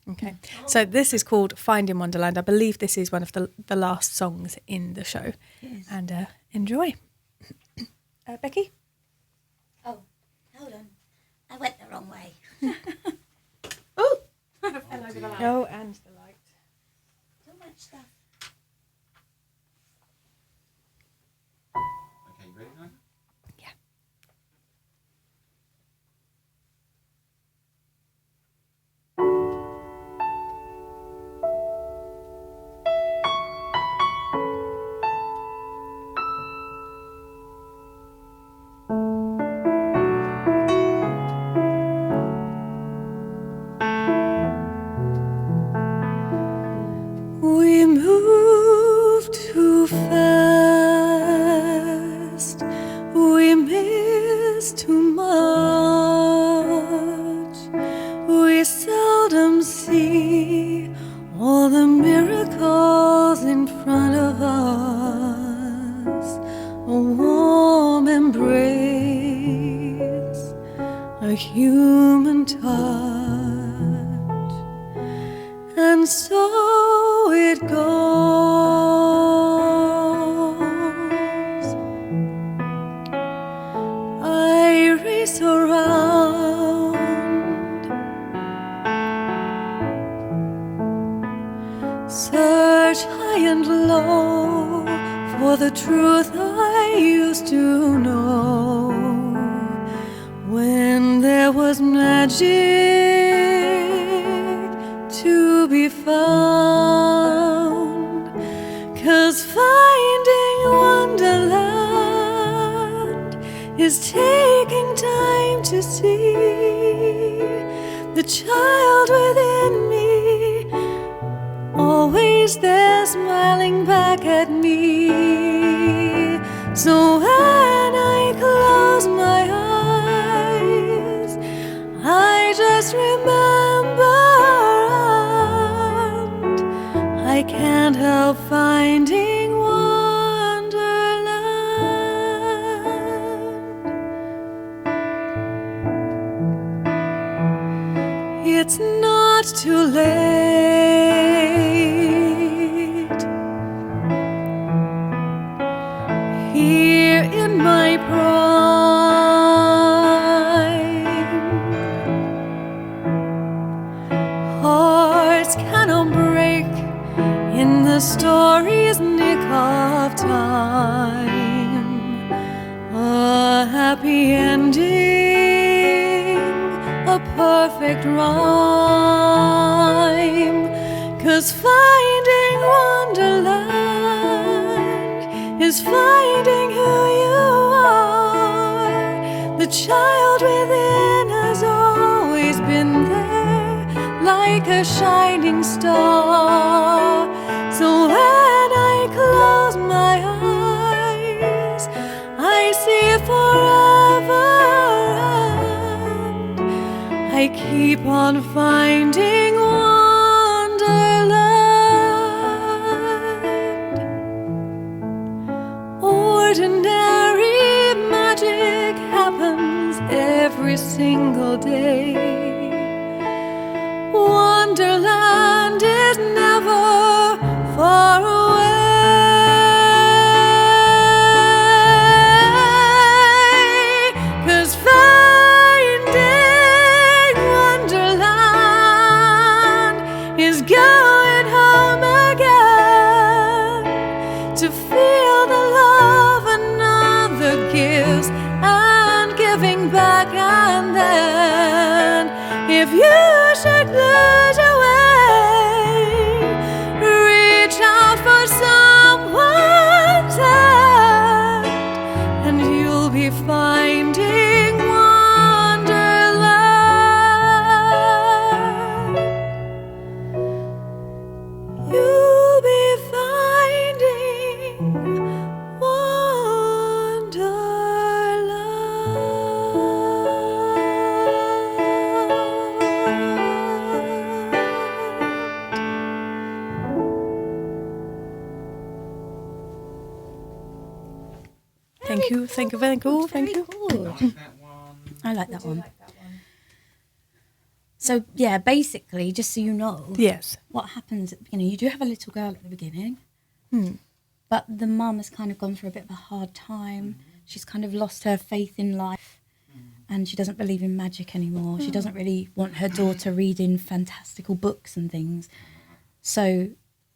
Okay. So this is called Finding Wonderland. I believe this is one of the last songs in the show. Yes. And enjoy. Becky? Oh, hold on. I went the wrong way. Oh, and the light. So much stuff. Okay, ready now? Yeah. We move too fast. We miss too much. We seldom see all the miracles in front of us. A warm embrace, a human touch. And so it goes. I race around, search high and low for the truth I used to know. When there was magic to be found, 'cause finding Wonderland is taking time to see the child within me, always there smiling back at me. So when I close my eyes, I just remember I can't help finding Wonderland. It's not too late. Here in my prime, hearts cannot break in the story's nick of time. A happy ending, a perfect rhyme. 'Cause finding Wonderland is finding who you are. The child within has always been there, like a shining star. So when I close my eyes, I see forever, and I keep on finding Wonderland. Ordinary magic happens every single day. Wonderland is never far away. 'Cause finding Wonderland is going home again, to feel the love another gives, and giving back, and then be finding Wonderland. You'll be finding Thank you. I like that one. So, yeah, basically, just so you know, Yes. what happens at the beginning, you do have a little girl at the beginning, but the mum has kind of gone through a bit of a hard time. She's kind of lost her faith in life, and she doesn't believe in magic anymore. She doesn't really want her daughter reading fantastical books and things. So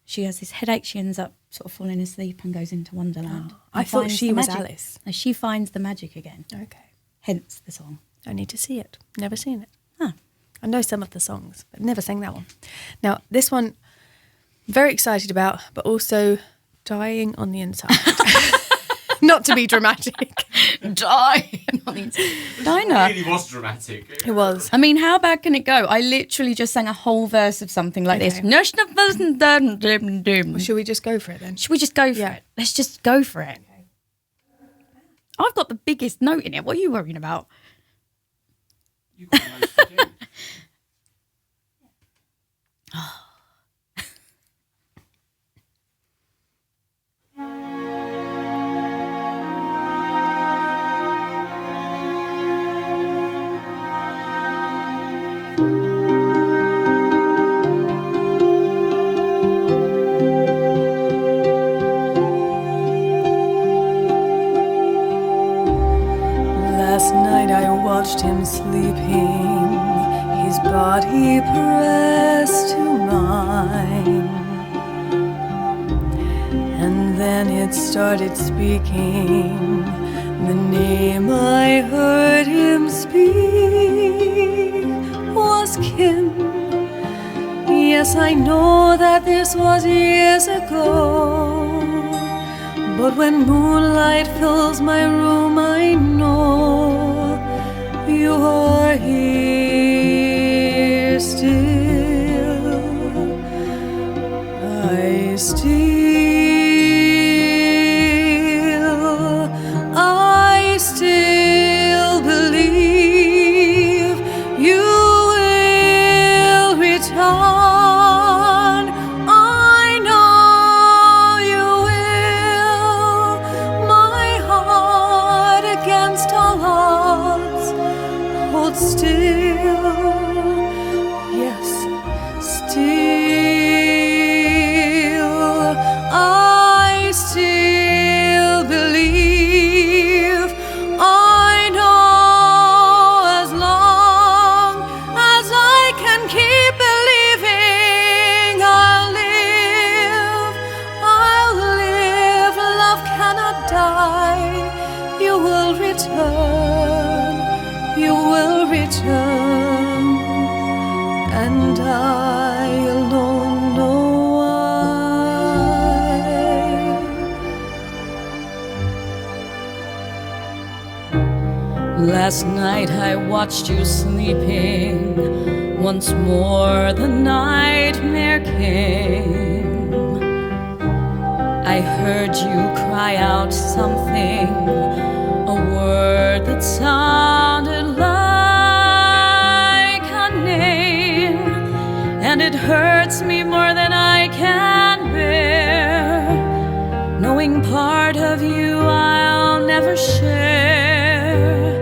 she has this headache. She ends up sort of falling asleep and goes into Wonderland. I and thought finds she the was magic. Alice. No, she finds the magic again. Okay. Hence the song. I need to see it. Never seen it. Huh. I know some of the songs, but never sang that one. Now, this one, very excited about, but also dying on the inside. Not to be dramatic. Dying on the inside. Dinah. It really was dramatic. It was. I mean, how bad can it go? I literally just sang a whole verse of something like Okay. this. Should we just go for it then? Should we just go for Yeah. it? Let's just go for it. I've got the biggest note in it. What are you worrying about? You've got the most to do. Last night I watched him sleeping, his body pressed to mine. And then it started speaking, the name I heard him speak was Kim. Yes, I know that this was years ago, but when moonlight fills my room, I know you are here still. I still believe you will return. I know you will. My heart against all odds holds still. Yes, still. I still believe. I know as long as I can keep believing, I'll live. Love cannot die. You will return. You will return. And I alone know why. Last night I watched you sleeping. Once more the nightmare came. I heard you cry out something, a word that sounded like a name. And it hurts me more than I can bear, knowing part of you I'll never share,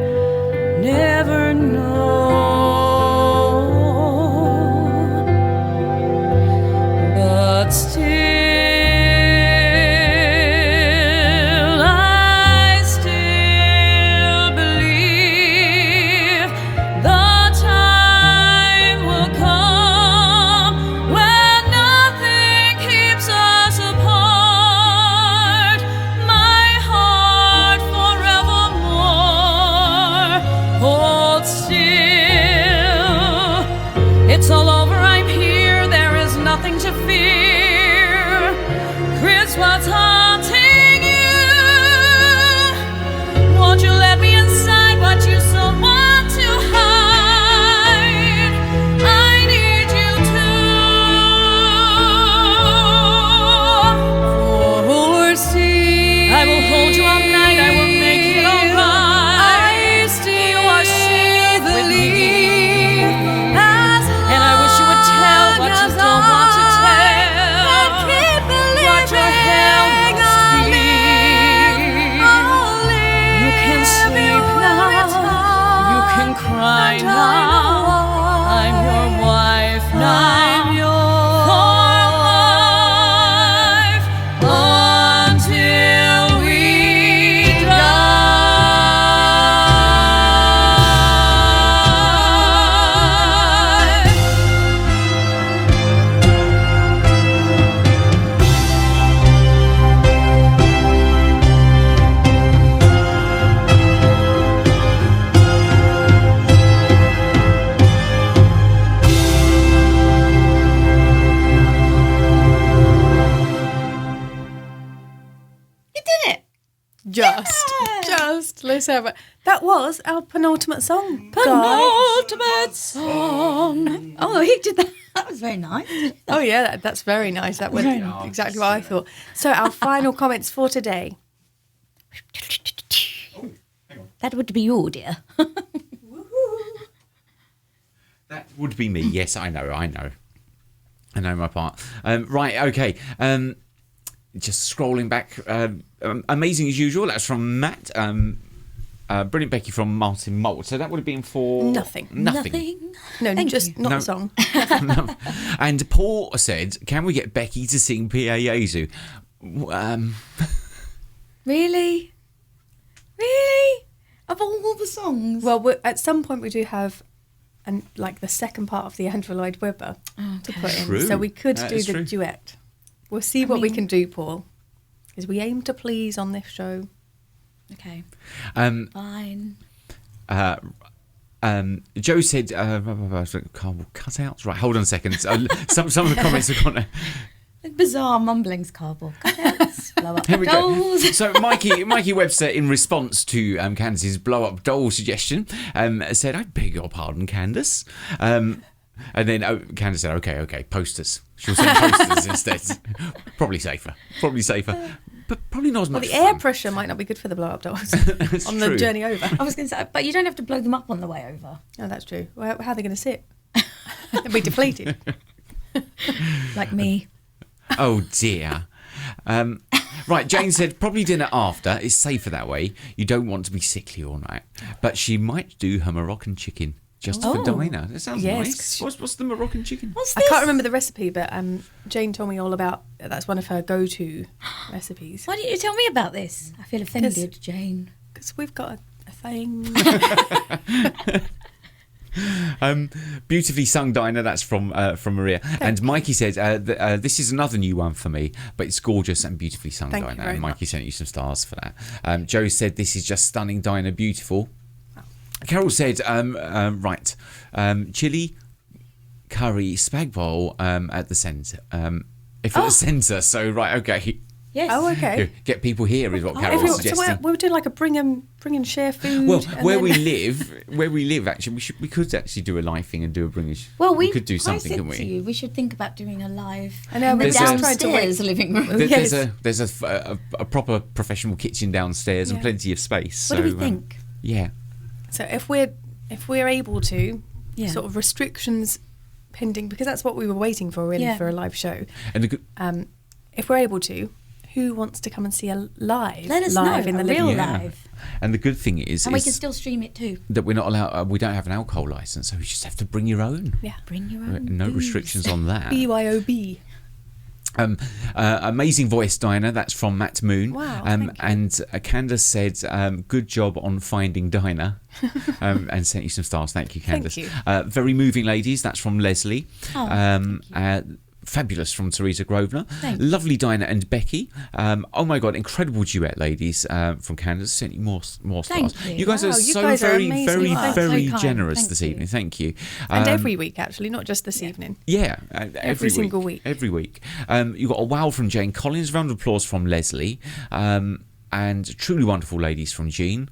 never know. But still, I still believe the time will come when got you someone to hide. I need you to foresee. I will hold you all night. I will make it all right. You are safe with me. And I wish you would tell what you don't want to tell. What your hell must be. You can sleep now. You can cry now. I'm your wife now. For life until we die. You did it. Just let's have it. That was our penultimate song. guys. Penultimate song. Oh, he did that. That was very nice. Oh yeah, that's very nice. That was exactly what I thought. So our final comments for today. That would be you, dear. That would be me. Yes, I know my part. Right, okay. Just scrolling back. Amazing as usual. That's from Matt. Brilliant Becky from Martin Malt. So that would have been for... Nothing. No, Thank just you. not No. the song. No. And Paul said, can we get Becky to sing Pia Jesu? Really? Really? Of all the songs? Well, at some point we do have the second part of the Andrew Lloyd Webber to put in. True. So we could That do is the true. duet. We'll see what we can do, Paul. Because we aim to please on this show. Okay. Um, Fine. Joe said, cutouts? Right, hold on a second. Some of the comments have gone... Bizarre mumblings, cardboard cutouts, blow up Here we dolls. go. So Mikey Webster, in response to Candace's blow-up doll suggestion, said, I beg your pardon, Candace. And then Candace said, okay, posters. She'll send posters instead. Probably safer. But probably not as Well, much the air fun. pressure might not be good for the blow-up dolls That's on true. the journey over. I was going to say, but you don't have to blow them up on the way over. Oh, that's true. Well, how are they going to sit? They'll be deflated. Like me. Oh, dear. Right, Jane said, probably dinner after. It's safer that way. You don't want to be sickly all night. But she might do her Moroccan chicken just for Dinah. That sounds Yes. nice. What's the Moroccan chicken? What's I this? can't remember the recipe, but Jane told me all about that's one of her go-to recipes. Why didn't you tell me about this? I feel offended, Jane. Because we've got a thing. Beautifully sung, Dinah. That's from Maria. And Mikey said, this is another new one for me, but it's gorgeous and beautifully sung, Thank you Dinah. very And Mikey much. sent you some stars for that. Joe said, this is just stunning, Dinah, beautiful. Carol said, chili, curry, spag bowl at the centre. At the centre, so right, okay. Yes. Oh, okay. Get people here is what Carol was suggesting. So we were doing like a bring and share food. Well, and where then- we live, actually, we could actually do a live thing and do a bringish. Well, we could do something, said couldn't to we? you, we should think about doing a live I know, in the we just tried to downstairs wait. living room. Yes. There's a proper professional kitchen downstairs and Yeah. plenty of space. What so, do we think? Yeah. So if we're able to, Yeah. sort of restrictions pending, because that's what we were waiting for really Yeah. for a live show. And the good, If we're able to, who wants to come and see a live? Let us live know, in the a living real room? live. and the good thing is And we can still stream it too. that we're not allowed. We don't have an alcohol license, so we just have to bring your own. Yeah. Bring your own No booze. restrictions on that. BYOB. Amazing voice, Dinah. That's from Matt Moon. Wow, thank you. And Candace said, good job on finding Dinah. And sent you some stars. Thank you, Candace. you. Very moving, ladies. That's from Leslie. Oh, thank Fabulous from Teresa Grosvenor. Thank Lovely Dinah and Becky. Oh my God, incredible duet, ladies. From Candace. Sent you more stars. Thank you. You guys Wow, are you so guys are very, amazing. very, Wow. very So kind. generous Thank this you. evening. Thank you. And every week, actually, not just this evening. Yeah, Every single week. Every week. You got a wow from Jane Collins. Round of applause from Leslie. and truly wonderful ladies from Jean.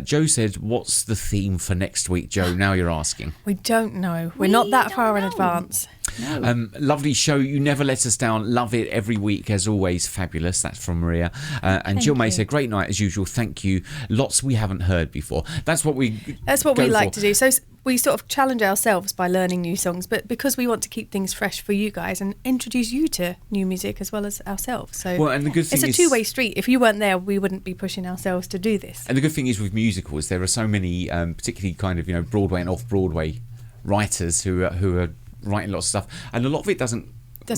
Joe said, what's the theme for next week, Joe? Now you're asking. We don't know. We're not that far in advance. No. Lovely show. You never let us down. Love it every week, as always. Fabulous. That's from Maria. And Jill May said, great night as usual. Thank you. Lots we haven't heard before. That's what we like to do. So we sort of challenge ourselves by learning new songs, but because we want to keep things fresh for you guys and introduce you to new music as well as ourselves. So and the good thing it's a two-way street. If you weren't there, we wouldn't be pushing ourselves to do this. And the good thing is with musicals, there are so many, particularly kind of, Broadway and off-Broadway writers who are writing lots of stuff, and a lot of it doesn't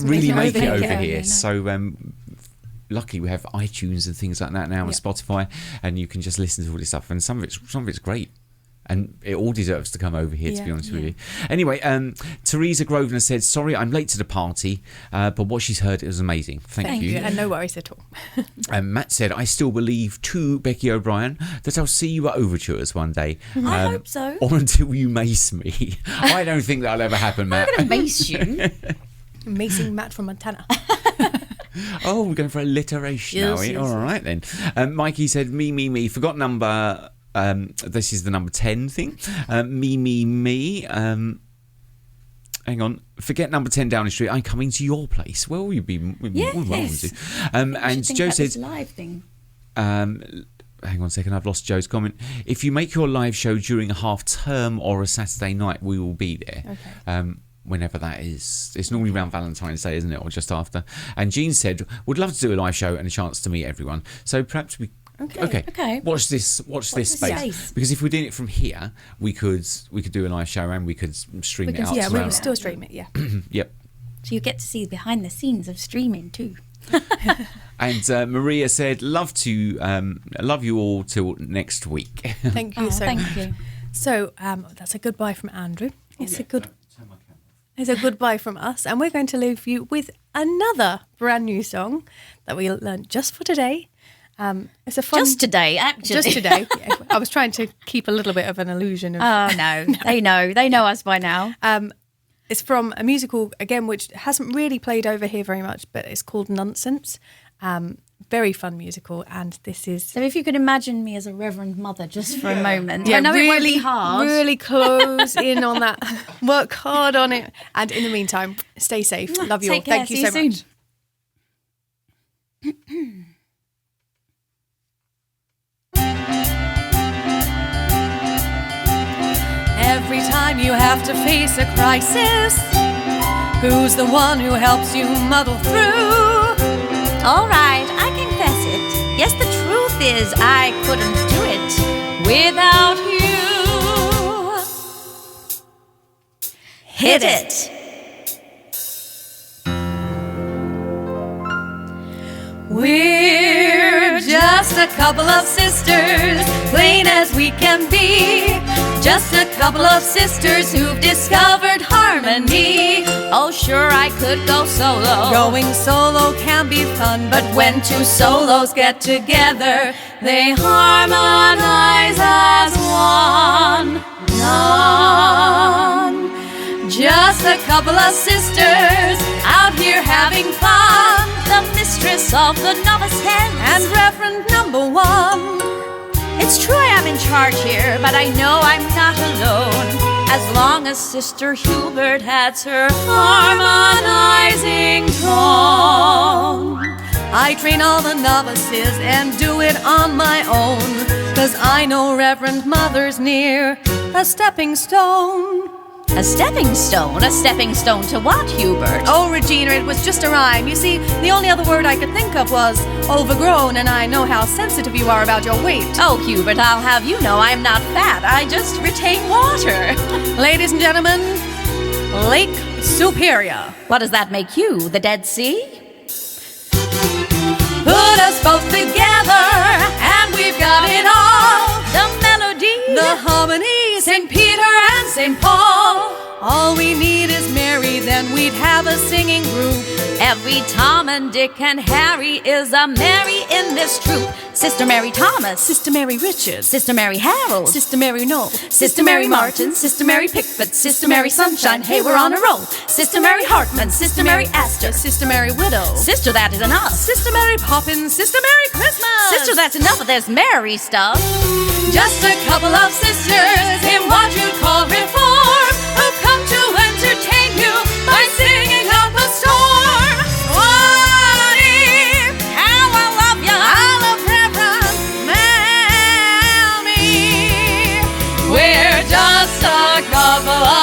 really make it over here. So luckily we have iTunes and things like that now, and Spotify, and you can just listen to all this stuff, and some of it's great. And it all deserves to come over here, to be honest with you. Anyway, Teresa Grosvenor said, sorry, I'm late to the party, but what she's heard is amazing. Thank you. And no worries at all. And Matt said, I still believe to Becky O'Brien that I'll see you at Overtures one day. I hope so. Or until you mace me. I don't think that'll ever happen, Matt. I'm going to mace you. Macing Matt from Montana. Oh, we're going for alliteration now. Yes. All right, then. Mikey said, me. Forgot number... this is the number 10 thing. Me. Hang on. Forget number 10 Downing Street. I'm coming to your place. Where will you be? Yes. And Joe said... live thing. Hang on a second. I've lost Joe's comment. If you make your live show during a half term or a Saturday night, we will be there. Okay. Whenever that is. It's normally around Valentine's Day, isn't it? Or just after. And Jean said, would love to do a live show and a chance to meet everyone. So perhaps we... Okay. Watch this space. Because if we're doing it from here, we could do a live show and we could stream it out. Yeah, we can still stream it. Yeah. Yep. So you get to see behind the scenes of streaming too. And Maria said, love you all till next week. Thank you so much. Thank you. So that's a goodbye from Andrew. It's a goodbye from us, and we're going to leave you with another brand new song that we learned just for today. It's a fun... Just today, actually. Just today. Yeah. I was trying to keep a little bit of an illusion of... Oh, no. They know us by now. It's from a musical, again, which hasn't really played over here very much, but it's called Nonsense. Very fun musical, and this is... So if you could imagine me as a Reverend Mother just for a moment. I know really, it won't be hard. Really close in on that. Work hard on it. And in the meantime, stay safe. Love you all. Care. Thank you so much. Every time you have to face a crisis, who's the one who helps you muddle through? All right, I confess it. Yes, the truth is I couldn't do it without you. Hit it. We're just a couple of sisters, plain as we can be. Just a couple of sisters who've discovered harmony. Oh, sure, I could go solo. Going solo can be fun, but when two solos get together, they harmonize as one. None. Just a couple of sisters out here having fun. The mistress of the novice hens and Reverend number 1. It's true I am in charge here, but I know I'm not alone. As long as Sister Hubert has her harmonizing tone. I train all the novices and do it on my own, 'cause I know Reverend Mother's near a stepping stone. A stepping stone? A stepping stone to what, Hubert? Oh, Regina, it was just a rhyme. You see, the only other word I could think of was overgrown, and I know how sensitive you are about your weight. Oh, Hubert, I'll have you know I'm not fat. I just retain water. Ladies and gentlemen, Lake Superior. What does that make you, the Dead Sea? Put us both together, and we've got it all. The melody, the harmony, St. Peter and St. Paul. All we need is Mary, then we'd have a singing group. Every Tom and Dick and Harry is a Mary in this troupe. Sister Mary Thomas, Sister Mary Richards, Sister Mary Harold, Sister Mary Knoll, Sister Mary Martin, Sister Mary Pickford, Sister Mary Sunshine, hey, we're on a roll. Sister Mary Hartman, Sister Mary Astor, Sister Mary Widow, Sister, that is enough. Sister Mary Poppins, Sister Mary Christmas. Sister, that's enough of this Mary stuff. Just a couple of sisters in what you'd call reform, who come to entertain you by singing up a storm. Swanee, how I love ya, I love Reverend Mammy. We're just a couple of